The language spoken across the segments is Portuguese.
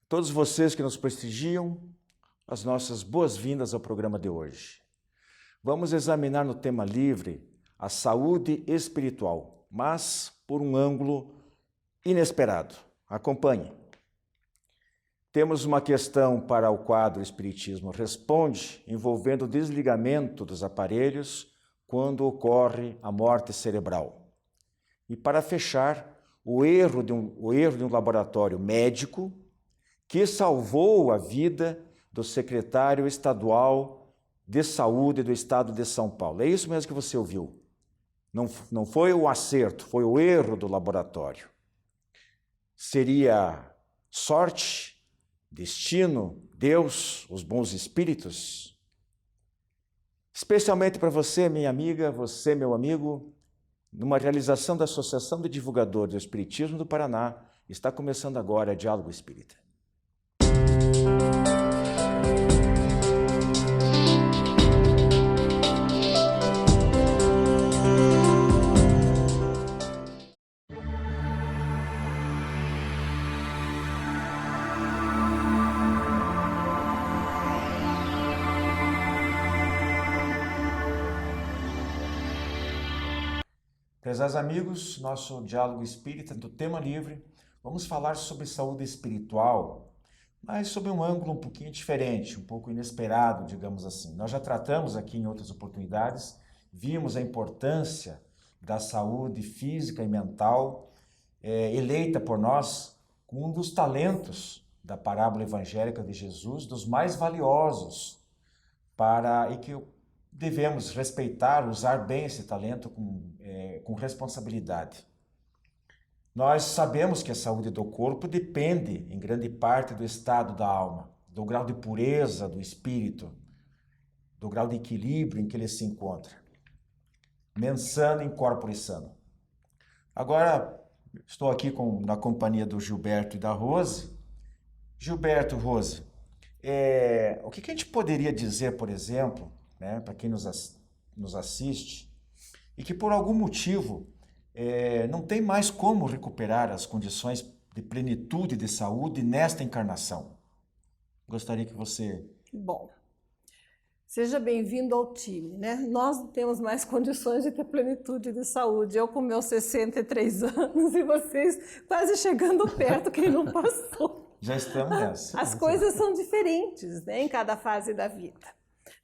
Todos vocês que nos prestigiam, as nossas boas-vindas ao programa de hoje. Vamos examinar no tema livre a saúde espiritual, mas por um ângulo inesperado. Acompanhe. Temos uma questão para o quadro Espiritismo Responde, envolvendo o desligamento dos aparelhos quando ocorre a morte cerebral. E para fechar, o erro de um laboratório médico que salvou a vida do secretário estadual de saúde do estado de São Paulo. É isso mesmo que você ouviu. Não foi o acerto, foi o erro do laboratório. Seria sorte, destino, Deus, os bons espíritos? Especialmente para você, minha amiga, você, meu amigo, numa realização da Associação de Divulgadores do Espiritismo do Paraná, está começando agora Diálogo Espírita. Prezados amigos, nosso Diálogo Espírita do tema livre, vamos falar sobre saúde espiritual, mas sob um ângulo um pouquinho diferente, um pouco inesperado, digamos assim. Nós já tratamos aqui em outras oportunidades, vimos a importância da saúde física e mental, eleita por nós como um dos talentos da parábola evangélica de Jesus, dos mais valiosos, e que devemos respeitar, usar bem esse talento com responsabilidade. Nós sabemos que a saúde do corpo depende, em grande parte, do estado da alma, do grau de pureza do espírito, do grau de equilíbrio em que ele se encontra. Mens sana in corpore sano. Agora, estou aqui na companhia do Gilberto e da Rose. Gilberto, Rose, o que a gente poderia dizer, por exemplo, né, para quem nos assiste, e que por algum motivo não tem mais como recuperar as condições de plenitude de saúde nesta encarnação? Gostaria que você... Bom, seja bem-vindo ao time, né? Nós não temos mais condições de ter plenitude de saúde. Eu com meus 63 anos e vocês quase chegando perto, quem não passou. Já estamos nessa. As coisas são diferentes, né, em cada fase da vida.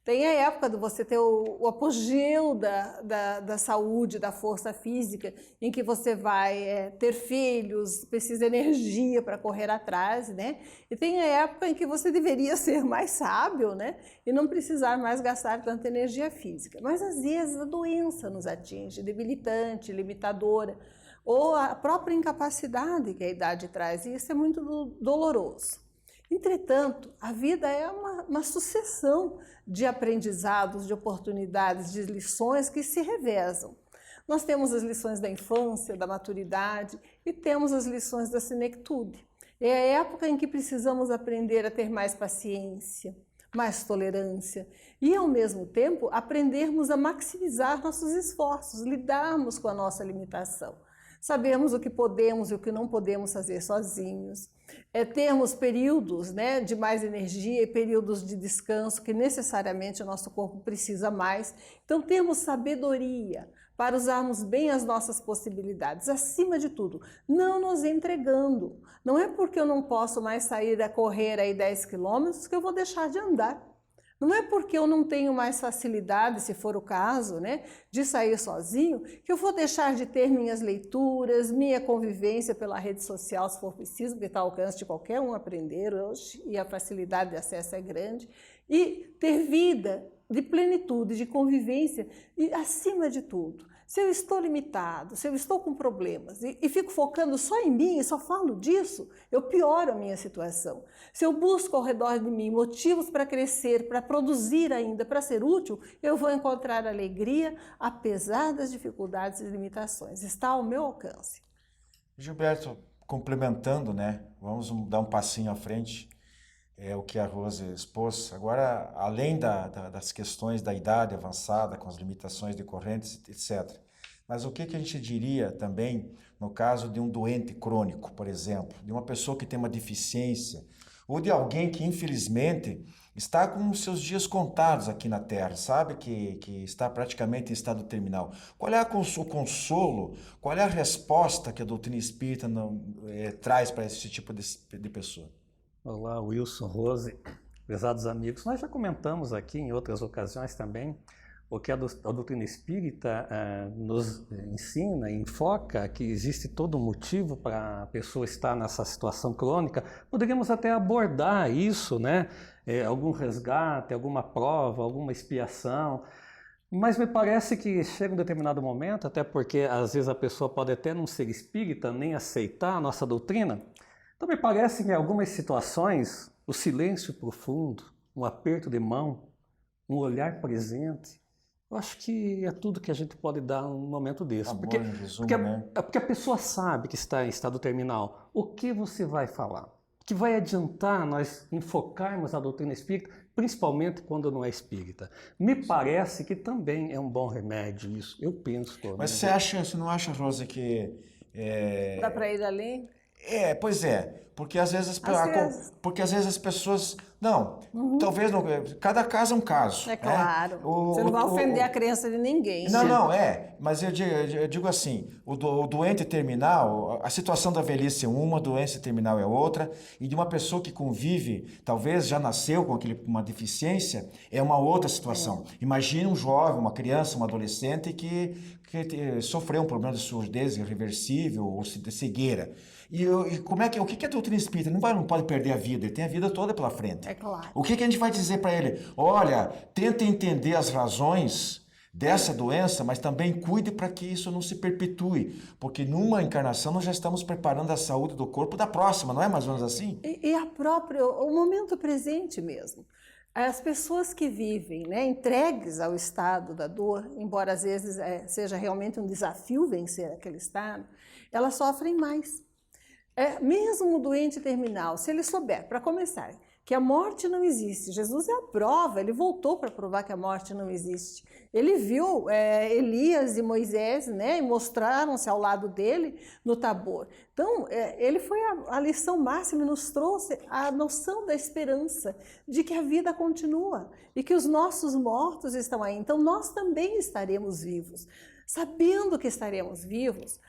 Tem a época de você ter o apogeu da saúde, da força física, em que você vai ter filhos, precisa de energia para correr atrás, né? E tem a época em que você deveria ser mais sábio, né? E não precisar mais gastar tanta energia física. Mas às vezes a doença nos atinge, debilitante, limitadora, ou a própria incapacidade que a idade traz, e isso é muito doloroso. Entretanto, a vida é uma sucessão de aprendizados, de oportunidades, de lições que se revezam. Nós temos as lições da infância, da maturidade e temos as lições da senectude. É a época em que precisamos aprender a ter mais paciência, mais tolerância e, ao mesmo tempo, aprendermos a maximizar nossos esforços, lidarmos com a nossa limitação. Sabermos o que podemos e o que não podemos fazer sozinhos. Termos períodos, né, de mais energia e períodos de descanso que necessariamente o nosso corpo precisa mais. Então, termos sabedoria para usarmos bem as nossas possibilidades. Acima de tudo, não nos entregando. Não é porque eu não posso mais sair a correr aí 10 quilômetros que eu vou deixar de andar. Não é porque eu não tenho mais facilidade, se for o caso, né, de sair sozinho, que eu vou deixar de ter minhas leituras, minha convivência pela rede social, se for preciso, porque está ao alcance de qualquer um aprender hoje, e a facilidade de acesso é grande, e ter vida de plenitude, de convivência, e acima de tudo, se eu estou limitado, se eu estou com problemas e fico focando só em mim e só falo disso, eu pioro a minha situação. Se eu busco ao redor de mim motivos para crescer, para produzir ainda, para ser útil, eu vou encontrar alegria apesar das dificuldades e limitações. Está ao meu alcance. Gilberto, complementando, né? Vamos dar um passinho à frente. O que a Rose expôs. Agora, além das questões da idade avançada, com as limitações decorrentes, etc. Mas o que a gente diria também no caso de um doente crônico, por exemplo, de uma pessoa que tem uma deficiência, ou de alguém que, infelizmente, está com os seus dias contados aqui na Terra, sabe? Que está praticamente em estado terminal. Qual é o consolo, qual é a resposta que a doutrina espírita traz para esse tipo de pessoa? Olá, Wilson, Rose, prezados amigos. Nós já comentamos aqui em outras ocasiões também o que a doutrina espírita nos ensina e enfoca, que existe todo um motivo para a pessoa estar nessa situação crônica. Poderíamos até abordar isso, né? Algum resgate, alguma prova, alguma expiação. Mas me parece que chega um determinado momento, até porque às vezes a pessoa pode até não ser espírita, nem aceitar a nossa doutrina. Então me parece que em algumas situações, o silêncio profundo, um aperto de mão, um olhar presente, eu acho que é tudo que a gente pode dar num momento desse. Amor, Porque, em resumo, porque, né? porque a pessoa sabe que está em estado terminal. O que você vai falar? O que vai adiantar nós enfocarmos a doutrina espírita, principalmente quando não é espírita? Me parece que também é um bom remédio isso. Eu penso. Mas você não acha, Rosa, que Dá para ir além? Pois é, porque às vezes, Às vezes. porque às vezes as pessoas, não, talvez não, cada caso é um caso, É né? claro. Você não vai ofender a crença de ninguém. Não, né? não, mas eu digo assim, o doente terminal, a situação da velhice é uma doença terminal é outra, e de uma pessoa que convive, talvez já nasceu com uma deficiência, é uma outra situação. Imagina um jovem, uma criança, um adolescente que sofreu um problema de surdez irreversível ou de cegueira. E como o que é a doutrina espírita? Não pode perder a vida, ele tem a vida toda pela frente. É claro. O que a gente vai dizer para ele? Olha, tenta entender as razões dessa doença, mas também cuide para que isso não se perpetue, porque numa encarnação nós já estamos preparando a saúde do corpo da próxima, não é mais ou menos assim? E o momento presente mesmo. As pessoas que vivem, né, entregues ao estado da dor, embora às vezes seja realmente um desafio vencer aquele estado, elas sofrem mais. Mesmo o doente terminal, se ele souber, para começar, que a morte não existe, Jesus é a prova, ele voltou para provar que a morte não existe. Ele viu Elias e Moisés, né, e mostraram-se ao lado dele no Tabor. Então, ele foi a lição máxima e nos trouxe a noção da esperança, de que a vida continua e que os nossos mortos estão aí. Então, nós também estaremos vivos. Sabendo que estaremos vivos,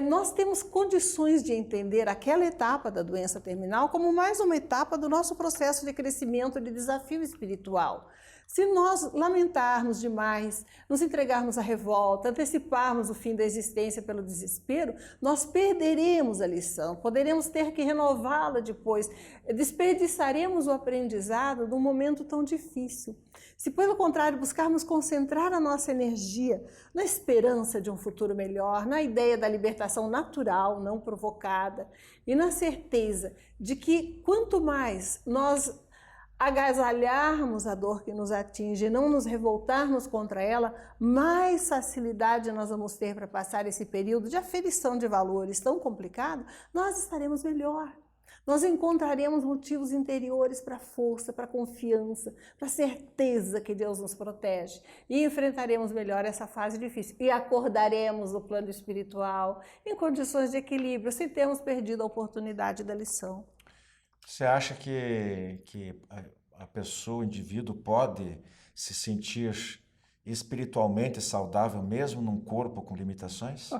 nós temos condições de entender aquela etapa da doença terminal como mais uma etapa do nosso processo de crescimento, de desafio espiritual. Se nós lamentarmos demais, nos entregarmos à revolta, anteciparmos o fim da existência pelo desespero, nós perderemos a lição, poderemos ter que renová-la depois, desperdiçaremos o aprendizado num momento tão difícil. Se, pelo contrário, buscarmos concentrar a nossa energia na esperança de um futuro melhor, na ideia da libertação natural, não provocada, e na certeza de que quanto mais nós agasalharmos a dor que nos atinge e não nos revoltarmos contra ela, mais facilidade nós vamos ter para passar esse período de aferição de valores tão complicado, nós estaremos melhor. Nós encontraremos motivos interiores para força, para confiança, para certeza que Deus nos protege e enfrentaremos melhor essa fase difícil e acordaremos no plano espiritual em condições de equilíbrio, sem termos perdido a oportunidade da lição. Você acha que a pessoa, o indivíduo, pode se sentir espiritualmente saudável mesmo num corpo com limitações?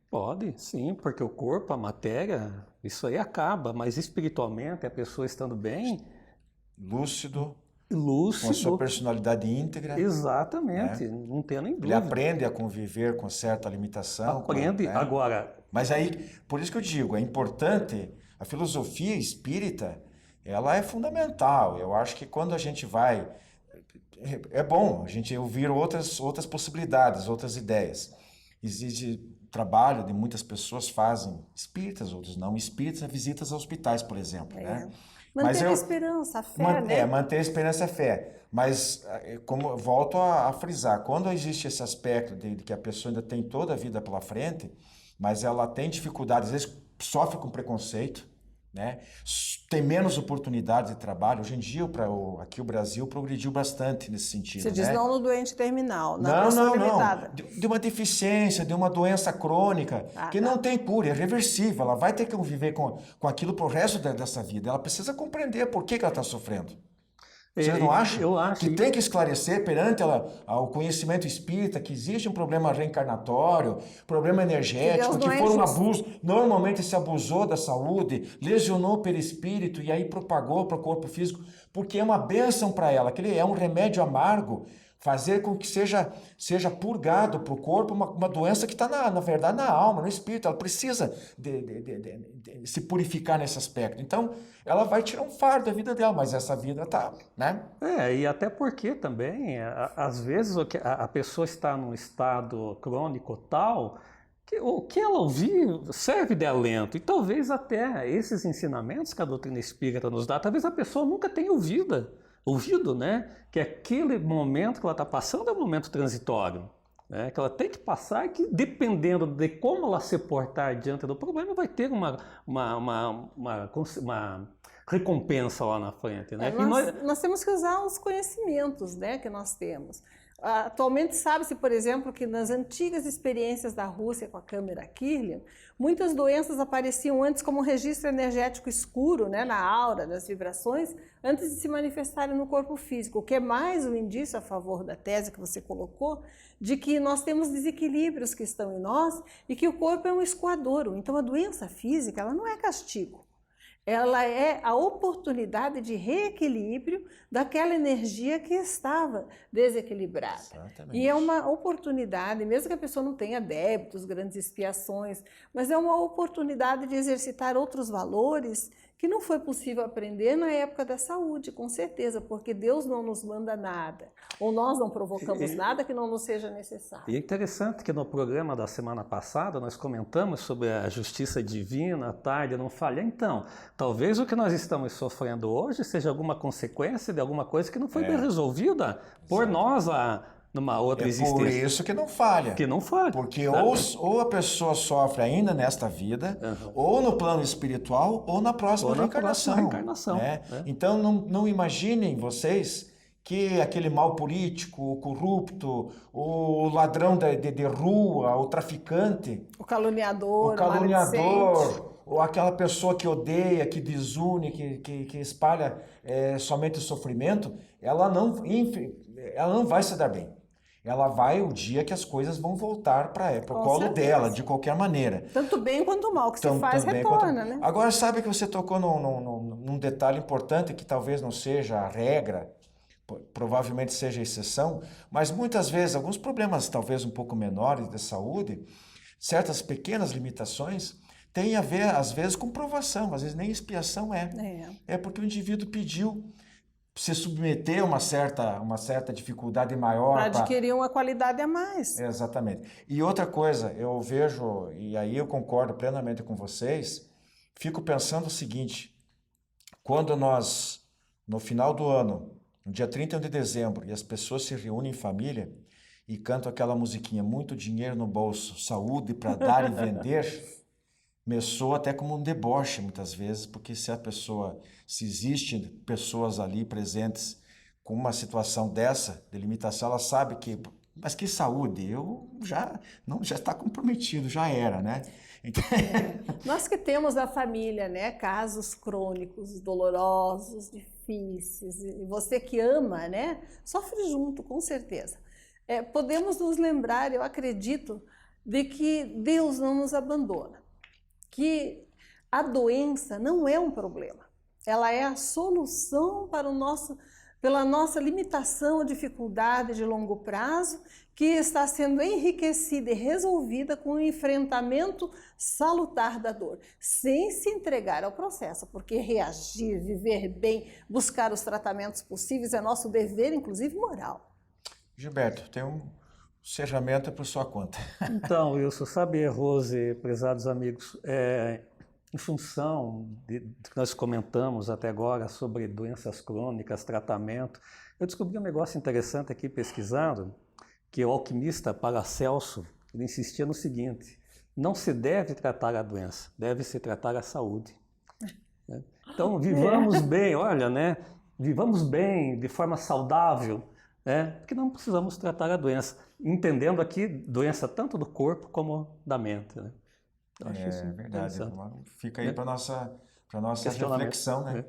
Pode, sim, porque o corpo, a matéria, isso aí acaba, mas espiritualmente a pessoa estando bem, Lúcido, lúcido, com a sua personalidade íntegra. Exatamente, não tenho nem Ele dúvida. aprende a conviver com certa limitação. Aprende agora. Mas aí, por isso que eu digo, é importante, a filosofia espírita, ela é fundamental. Eu acho que quando a gente vai, é bom a gente ouvir outras possibilidades, outras ideias. Existe trabalho de muitas pessoas fazem, espíritas, outros não espíritas, visitas a hospitais, por exemplo, né? Manter a esperança, a fé, né? Manter a esperança, a fé. Mas, como eu volto a frisar, quando existe esse aspecto de que a pessoa ainda tem toda a vida pela frente, mas ela tem dificuldades, às vezes sofre com preconceito, né? Tem menos oportunidade de trabalho. Hoje em dia, aqui o Brasil progrediu bastante nesse sentido. Você diz né? não no doente terminal, na pessoa limitada. De uma deficiência, de uma doença crônica, que não tem cura, é reversível. Ela vai ter que conviver com aquilo pro resto dessa vida. Ela precisa compreender por que ela está sofrendo. Vocês não acham? Eu acho que tem que esclarecer perante o conhecimento espírita que existe um problema reencarnatório, problema energético, que foi um abuso. Normalmente se abusou da saúde, lesionou o perispírito e aí propagou para o corpo físico, porque é uma bênção para ela, que é um remédio amargo, fazer com que seja purgado para o corpo uma doença que está, na verdade, na alma, no espírito. Ela precisa de se purificar nesse aspecto. Então, ela vai tirar um fardo da vida dela, mas essa vida está, né? E até porque também, às vezes, a pessoa está num estado crônico tal, que o que ela ouvir serve de alento. E talvez até esses ensinamentos que a doutrina espírita nos dá, talvez a pessoa nunca tenha ouvido, né? Que aquele momento que ela está passando é um momento transitório, né? Que ela tem que passar e que, dependendo de como ela se portar diante do problema, vai ter uma recompensa lá na frente, né? Nós temos que usar os conhecimentos, né, que nós temos. Atualmente sabe-se, por exemplo, que nas antigas experiências da Rússia com a câmara Kirlian, muitas doenças apareciam antes como um registro energético escuro, né, na aura, das vibrações, antes de se manifestarem no corpo físico, o que é mais um indício a favor da tese que você colocou, de que nós temos desequilíbrios que estão em nós e que o corpo é um escoadouro. Então a doença física, ela não é castigo. Ela é a oportunidade de reequilíbrio daquela energia que estava desequilibrada. Exatamente. E é uma oportunidade, mesmo que a pessoa não tenha débitos, grandes expiações, mas é uma oportunidade de exercitar outros valores que não foi possível aprender na época da saúde, com certeza, porque Deus não nos manda nada, ou nós não provocamos nada que não nos seja necessário. E é interessante que no programa da semana passada nós comentamos sobre a justiça divina, a tarde não falha. Então, talvez o que nós estamos sofrendo hoje seja alguma consequência de alguma coisa que não foi bem resolvida por nós numa outra existência. Por isso que não falha. Que não falha. Porque ou a pessoa sofre ainda nesta vida, ou no plano espiritual, ou na próxima reencarnação. Né? Então não imaginem vocês que aquele mal político, o corrupto, o ladrão de rua, o traficante, o caluniador, ou aquela pessoa que odeia, que desune, que espalha somente o sofrimento, ela não vai se dar bem. Ela vai o dia que as coisas vão voltar para o colo dela, de qualquer maneira. Tanto bem quanto mal que se faz, retorna, né? Agora, sabe que você tocou num detalhe importante que talvez não seja a regra, provavelmente seja a exceção, mas muitas vezes, alguns problemas talvez um pouco menores de saúde, certas pequenas limitações, têm a ver, às vezes, com provação, às vezes nem expiação é porque o indivíduo pediu se submeter a uma certa dificuldade maior. Para adquirir uma qualidade a mais. Exatamente. E outra coisa, eu vejo, e aí eu concordo plenamente com vocês, fico pensando o seguinte, quando nós, no final do ano, no dia 31 de dezembro, e as pessoas se reúnem em família e cantam aquela musiquinha, muito dinheiro no bolso, saúde para dar e vender, me soa até como um deboche muitas vezes, porque se existe pessoas ali presentes com uma situação dessa, de limitação, ela sabe que, mas que saúde, já está comprometido, já era, né? Então... Nós que temos na família, né, casos crônicos, dolorosos, difíceis, e você que ama, né, sofre junto, com certeza. Podemos nos lembrar, eu acredito, de que Deus não nos abandona. Que a doença não é um problema, ela é a solução pela nossa limitação ou dificuldade de longo prazo, que está sendo enriquecida e resolvida com o enfrentamento salutar da dor, sem se entregar ao processo, porque reagir, viver bem, buscar os tratamentos possíveis é nosso dever, inclusive moral. Gilberto, tem um encerramento por sua conta. Então, Wilson, sabe, Rose, prezados amigos, em função do que nós comentamos até agora sobre doenças crônicas, tratamento, eu descobri um negócio interessante aqui pesquisando, que o alquimista Paracelso ele insistia no seguinte: não se deve tratar a doença, deve-se tratar a saúde. né? Então, vivamos bem, olha, né? Vivamos bem, de forma saudável, né? Porque não precisamos tratar a doença, entendendo aqui doença tanto do corpo como da mente, né? Eu acho isso É verdade. interessante, Fica aí né? para nossa Questionamento, reflexão, né? né?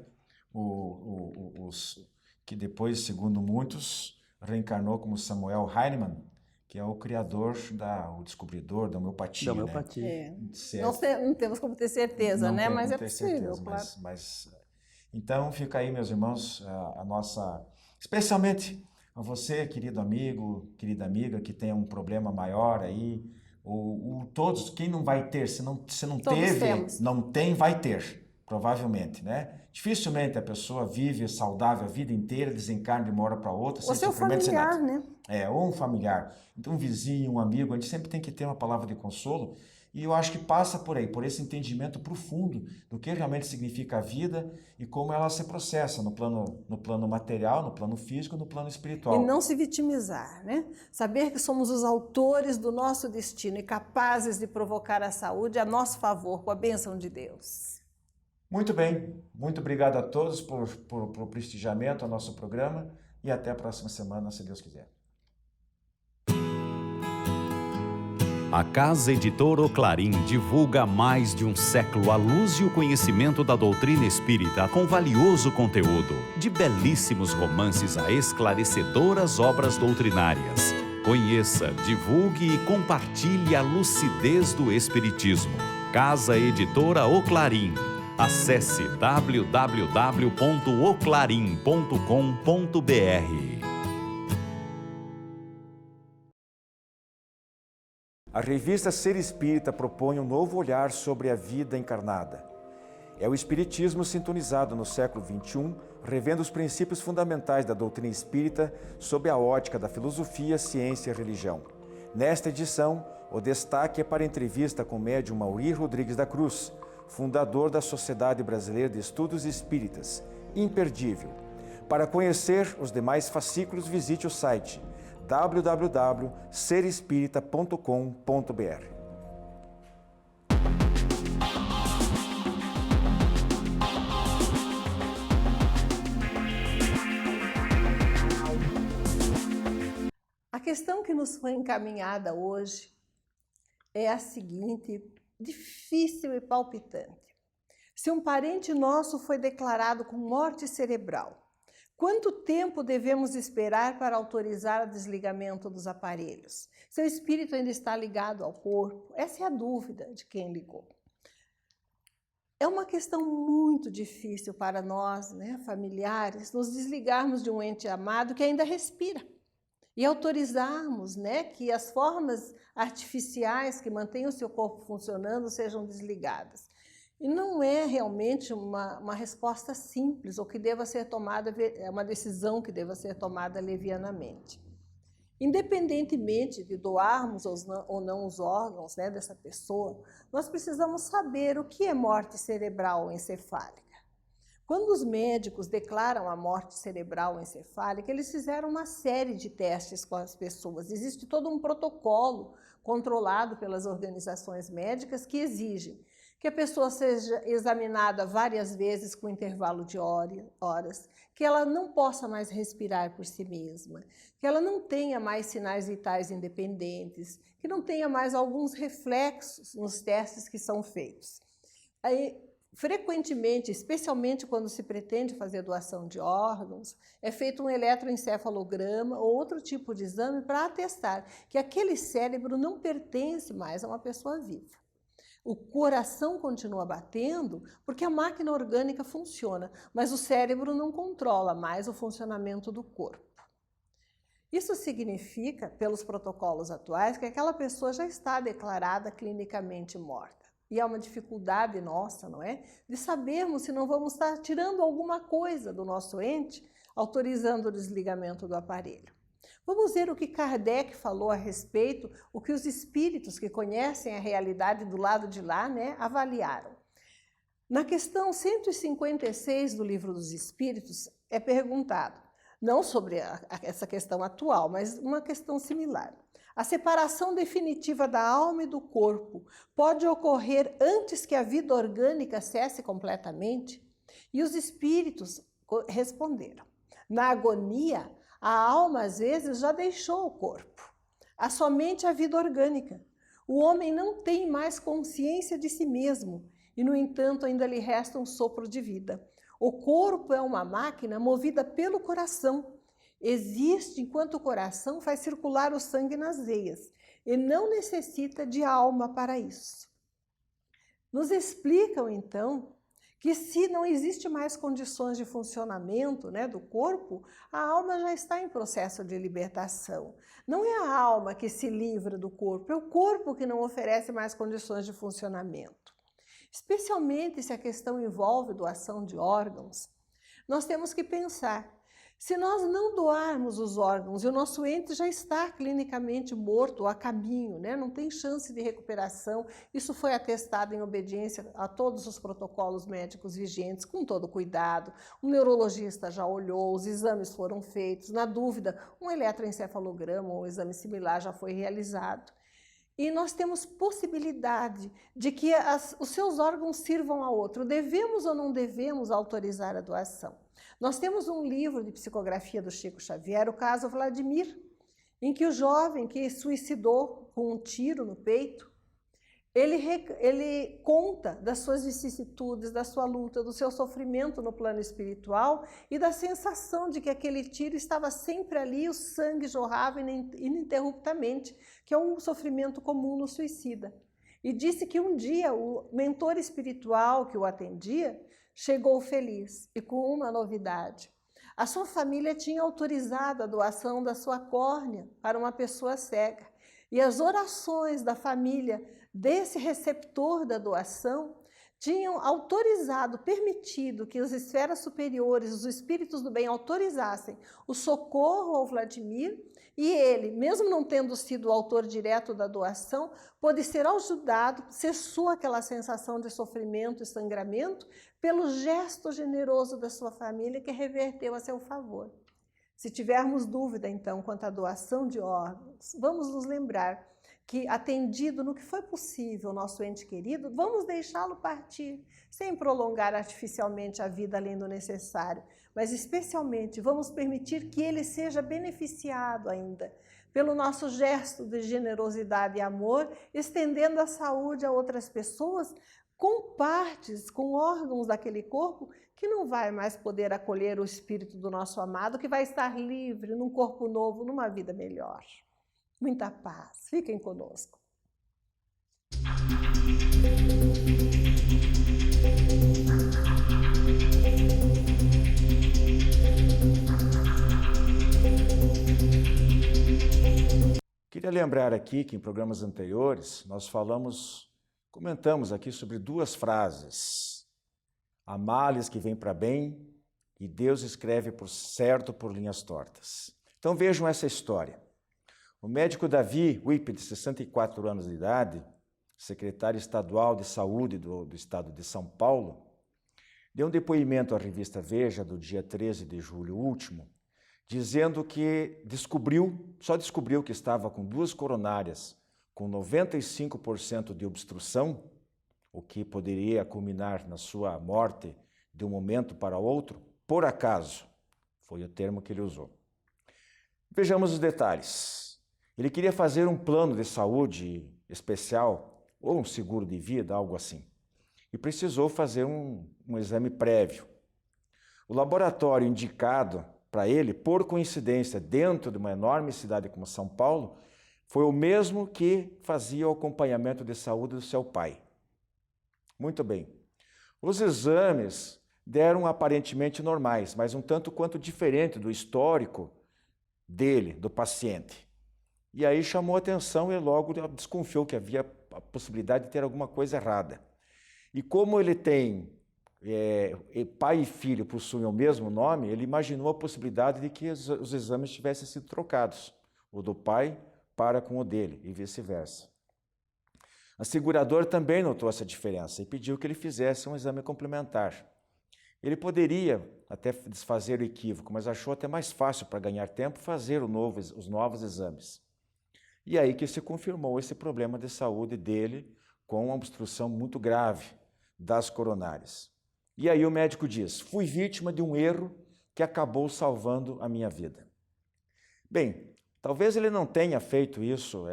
Que depois, segundo muitos, reencarnou como Samuel Hahnemann, que é o criador, o descobridor da Da homeopatia, né? homeopatia. É. Se é- Não temos como ter certeza, não né? tem Mas como é ter possível, certeza, claro. então fica aí, meus irmãos, a nossa, especialmente a você, querido amigo, querida amiga, que tem um problema maior aí, ou todos, quem não vai ter, se não Todos teve, temos. não tem, vai ter, provavelmente, né? Dificilmente a pessoa vive saudável a vida inteira, desencarna de uma hora para outra, O sem seu sofrimento, sem nada. familiar, né? Ou um familiar, então um vizinho, um amigo, a gente sempre tem que ter uma palavra de consolo, e eu acho que passa por aí, por esse entendimento profundo do que realmente significa a vida e como ela se processa no plano material, no plano físico, no plano E espiritual. não se vitimizar, né? Saber que somos os autores do nosso destino e capazes de provocar a saúde a nosso favor, com a bênção de Deus. Muito bem, muito obrigado a todos por prestigiamento ao nosso programa e até a próxima semana, se Deus quiser. A Casa Editora Oclarim divulga há mais de um século a luz e o conhecimento da doutrina espírita com valioso conteúdo, de belíssimos romances a esclarecedoras obras doutrinárias. Conheça, divulgue e compartilhe a lucidez do Espiritismo. Casa Editora Oclarim. Acesse www.oclarim.com.br. A revista Ser Espírita propõe um novo olhar sobre a vida encarnada. É o Espiritismo sintonizado no século XXI, revendo os princípios fundamentais da doutrina espírita sob a ótica da filosofia, ciência e religião. Nesta edição, o destaque é para a entrevista com o médium Mauri Rodrigues da Cruz, fundador da Sociedade Brasileira de Estudos Espíritas. Imperdível. Para conhecer os demais fascículos, visite o site www.serespirita.com.br. A questão que nos foi encaminhada hoje é a seguinte, difícil e palpitante. Se um parente nosso foi declarado com morte cerebral, quanto tempo devemos esperar para autorizar o desligamento dos aparelhos? Seu espírito ainda está ligado ao corpo? Essa é a dúvida de quem ligou. É uma questão muito difícil para nós, né, familiares, nos desligarmos de um ente amado que ainda respira e autorizarmos, né, que as formas artificiais que mantêm o seu corpo funcionando sejam desligadas. E não é realmente uma resposta simples, ou que deva ser tomada, é uma decisão que deva ser tomada levianamente. Independentemente de doarmos ou não os órgãos, né, dessa pessoa, nós precisamos saber o que é morte cerebral ou encefálica. Quando os médicos declaram a morte cerebral ou encefálica, eles fizeram uma série de testes com as pessoas. Existe todo um protocolo controlado pelas organizações médicas que exigem que a pessoa seja examinada várias vezes com intervalo de horas, que ela não possa mais respirar por si mesma, que ela não tenha mais sinais vitais independentes, que não tenha mais alguns reflexos nos testes que são feitos. Aí, frequentemente, especialmente quando se pretende fazer doação de órgãos, é feito um eletroencefalograma ou outro tipo de exame para atestar que aquele cérebro não pertence mais a uma pessoa viva. O coração continua batendo porque a máquina orgânica funciona, mas o cérebro não controla mais o funcionamento do corpo. Isso significa, pelos protocolos atuais, que aquela pessoa já está declarada clinicamente morta. E é uma dificuldade nossa, não é? De sabermos se não vamos estar tirando alguma coisa do nosso ente, autorizando o desligamento do aparelho. Vamos ver o que Kardec falou a respeito, o que os espíritos que conhecem a realidade do lado de lá, né, avaliaram. Na questão 156 do Livro dos Espíritos, é perguntado, não sobre essa questão atual, mas uma questão similar. A separação definitiva da alma e do corpo pode ocorrer antes que a vida orgânica cesse completamente? E os espíritos responderam. Na agonia, a alma às vezes já deixou o corpo. Há somente a vida orgânica. O homem não tem mais consciência de si mesmo e, no entanto, ainda lhe resta um sopro de vida. O corpo é uma máquina movida pelo coração. Existe enquanto o coração faz circular o sangue nas veias e não necessita de alma para isso. Nos explicam, então, que se não existe mais condições de funcionamento, do corpo, a alma já está em processo de libertação. Não é a alma que se livra do corpo, é o corpo que não oferece mais condições de funcionamento. Especialmente se a questão envolve doação de órgãos, nós temos que pensar, se nós não doarmos os órgãos e o nosso ente já está clinicamente morto ou a caminho, não tem chance de recuperação, isso foi atestado em obediência a todos os protocolos médicos vigentes, com todo cuidado, um neurologista já olhou, os exames foram feitos, na dúvida, um eletroencefalograma ou um exame similar já foi realizado. E nós temos possibilidade de que os seus órgãos sirvam a outro. Devemos ou não devemos autorizar a doação? Nós temos um livro de psicografia do Chico Xavier, o caso Vladimir, em que o jovem que suicidou com um tiro no peito, ele conta das suas vicissitudes, da sua luta, do seu sofrimento no plano espiritual e da sensação de que aquele tiro estava sempre ali, o sangue jorrava ininterruptamente, que é um sofrimento comum no suicida. E disse que um dia o mentor espiritual que o atendia chegou feliz e com uma novidade. A sua família tinha autorizado a doação da sua córnea para uma pessoa cega. E as orações da família desse receptor da doação tinham autorizado, permitido que as esferas superiores, os espíritos do bem, autorizassem o socorro ao Vladimir, e ele, mesmo não tendo sido o autor direto da doação, pôde ser ajudado, cessou aquela sensação de sofrimento e sangramento pelo gesto generoso da sua família que reverteu a seu favor. Se tivermos dúvida, então, quanto à doação de órgãos, vamos nos lembrar que, atendido no que foi possível o nosso ente querido, vamos deixá-lo partir, sem prolongar artificialmente a vida além do necessário, mas especialmente vamos permitir que ele seja beneficiado ainda pelo nosso gesto de generosidade e amor, estendendo a saúde a outras pessoas com partes, com órgãos daquele corpo que não vai mais poder acolher o espírito do nosso amado, que vai estar livre num corpo novo, numa vida melhor. Muita paz. Fiquem conosco. Queria lembrar aqui que em programas anteriores nós comentamos aqui sobre duas frases. Há males que vêm para bem e Deus escreve por certo por linhas tortas. Então vejam essa história. O médico Davi Wippe, de 64 anos de idade, secretário estadual de saúde do estado de São Paulo, deu um depoimento à revista Veja do dia 13 de julho último, dizendo que só descobriu que estava com duas coronárias com 95% de obstrução, o que poderia culminar na sua morte de um momento para outro, por acaso, foi o termo que ele usou. Vejamos os detalhes. Ele queria fazer um plano de saúde especial, ou um seguro de vida, algo assim, e precisou fazer um exame prévio. O laboratório indicado para ele, por coincidência, dentro de uma enorme cidade como São Paulo, foi o mesmo que fazia o acompanhamento de saúde do seu pai. Muito bem. Os exames deram aparentemente normais, mas um tanto quanto diferente do histórico dele, do paciente. E aí chamou a atenção e logo desconfiou que havia a possibilidade de ter alguma coisa errada. E como ele tem pai e filho possuem o mesmo nome, ele imaginou a possibilidade de que os exames tivessem sido trocados, o do pai para com o dele e vice-versa. A seguradora também notou essa diferença e pediu que ele fizesse um exame complementar. Ele poderia até desfazer o equívoco, mas achou até mais fácil para ganhar tempo fazer os novos exames. E aí que se confirmou esse problema de saúde dele com uma obstrução muito grave das coronárias. E aí o médico diz: fui vítima de um erro que acabou salvando a minha vida. Bem, talvez ele não tenha feito isso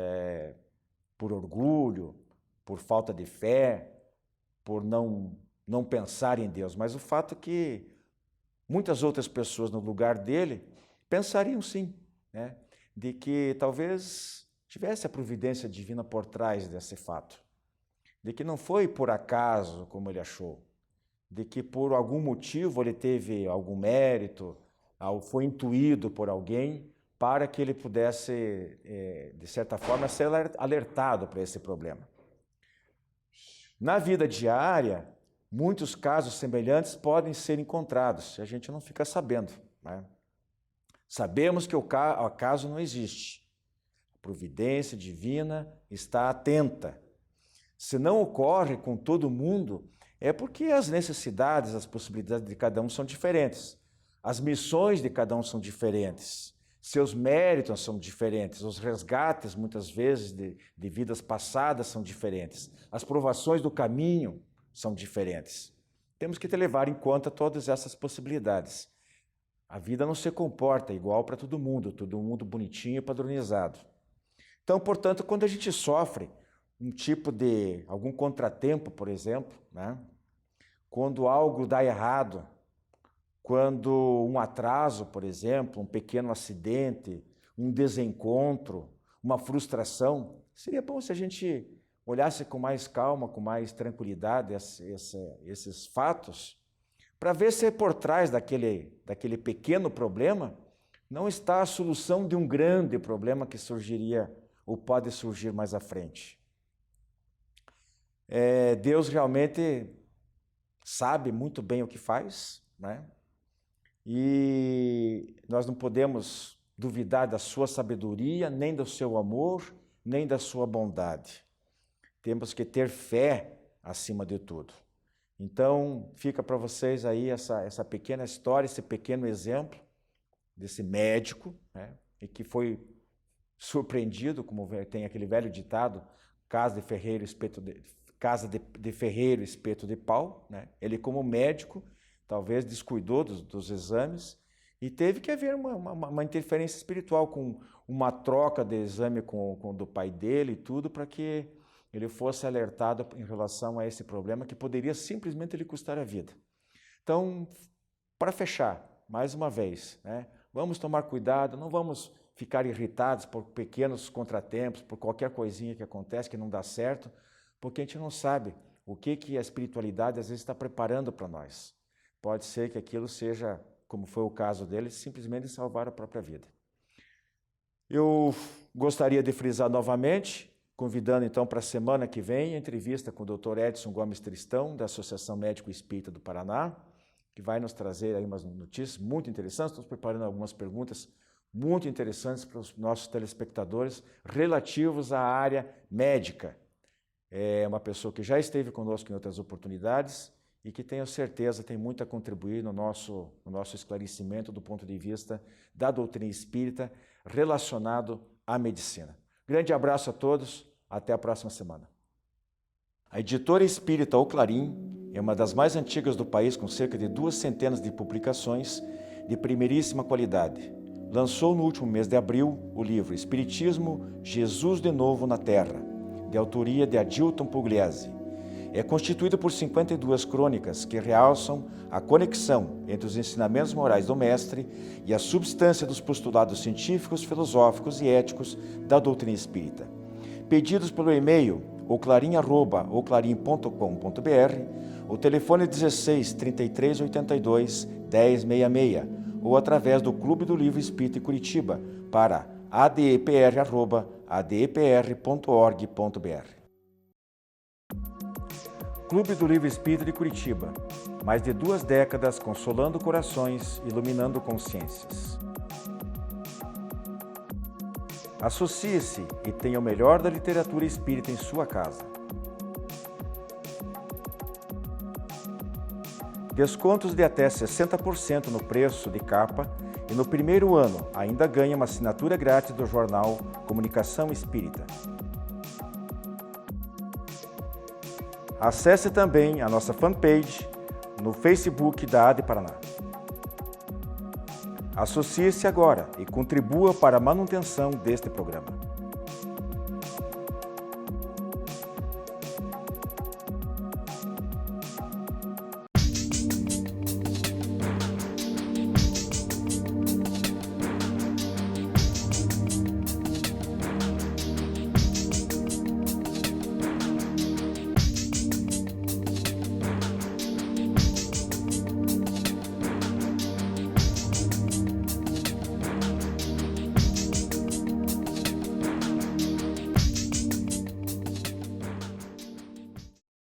por orgulho, por falta de fé, por não pensar em Deus, mas o fato é que muitas outras pessoas no lugar dele pensariam sim, né? De que talvez tivesse a providência divina por trás desse fato, de que não foi por acaso como ele achou, de que por algum motivo ele teve algum mérito, foi intuído por alguém para que ele pudesse, de certa forma, ser alertado para esse problema. Na vida diária, muitos casos semelhantes podem ser encontrados, e a gente não fica sabendo, né? Sabemos que o acaso não existe. A providência divina está atenta. Se não ocorre com todo mundo, é porque as necessidades, as possibilidades de cada um são diferentes. As missões de cada um são diferentes. Seus méritos são diferentes. Os resgates, muitas vezes, de vidas passadas são diferentes. As provações do caminho são diferentes. Temos que levar em conta todas essas possibilidades. A vida não se comporta igual para todo mundo bonitinho e padronizado. Então, portanto, quando a gente sofre um tipo de algum contratempo, por exemplo, né? Quando algo dá errado, quando um atraso, por exemplo, um pequeno acidente, um desencontro, uma frustração, seria bom se a gente olhasse com mais calma, com mais tranquilidade esses fatos, para ver se por trás daquele pequeno problema não está a solução de um grande problema que surgiria ou pode surgir mais à frente. Deus realmente sabe muito bem o que faz, né? E nós não podemos duvidar da sua sabedoria, nem do seu amor, nem da sua bondade. Temos que ter fé acima de tudo. Então, fica para vocês aí essa pequena história, esse pequeno exemplo desse médico, né? E que foi surpreendido, como tem aquele velho ditado, casa de ferreiro, espeto de pau, né? Ele, como médico, talvez descuidou dos exames e teve que haver uma interferência espiritual, com uma troca de exame com do pai dele e tudo, para que ele fosse alertado em relação a esse problema que poderia simplesmente lhe custar a vida. Então, para fechar, mais uma vez, né? Vamos tomar cuidado, não vamos ficar irritados por pequenos contratempos, por qualquer coisinha que acontece que não dá certo, porque a gente não sabe o que a espiritualidade às vezes está preparando para nós. Pode ser que aquilo seja, como foi o caso dele, simplesmente salvar a própria vida. Eu gostaria de frisar novamente, convidando então para a semana que vem a entrevista com o Dr. Edson Gomes Tristão, da Associação Médico Espírita do Paraná, que vai nos trazer aí umas notícias muito interessantes. Estamos preparando algumas perguntas muito interessantes para os nossos telespectadores relativos à área médica. É uma pessoa que já esteve conosco em outras oportunidades e que, tenho certeza, tem muito a contribuir no nosso esclarecimento do ponto de vista da doutrina espírita relacionado à medicina. Grande abraço a todos, até a próxima semana. A editora espírita O Clarim é uma das mais antigas do país, com cerca de 200 de publicações de primeiríssima qualidade. Lançou no último mês de abril o livro Espiritismo, Jesus de Novo na Terra, de autoria de Adilton Pugliese. É constituído por 52 crônicas que realçam a conexão entre os ensinamentos morais do mestre e a substância dos postulados científicos, filosóficos e éticos da doutrina espírita. Pedidos pelo e-mail oclarim@oclarim.com.br, o telefone 16 33 82 1066 ou através do Clube do Livro Espírita em Curitiba para adepr@adepr.org.br. Clube do Livro Espírita de Curitiba. Mais de 2 décadas consolando corações, iluminando consciências. Associe-se e tenha o melhor da literatura espírita em sua casa. Descontos de até 60% no preço de capa e no primeiro ano ainda ganha uma assinatura grátis do jornal Comunicação Espírita. Acesse também a nossa fanpage no Facebook da AD Paraná. Associe-se agora e contribua para a manutenção deste programa.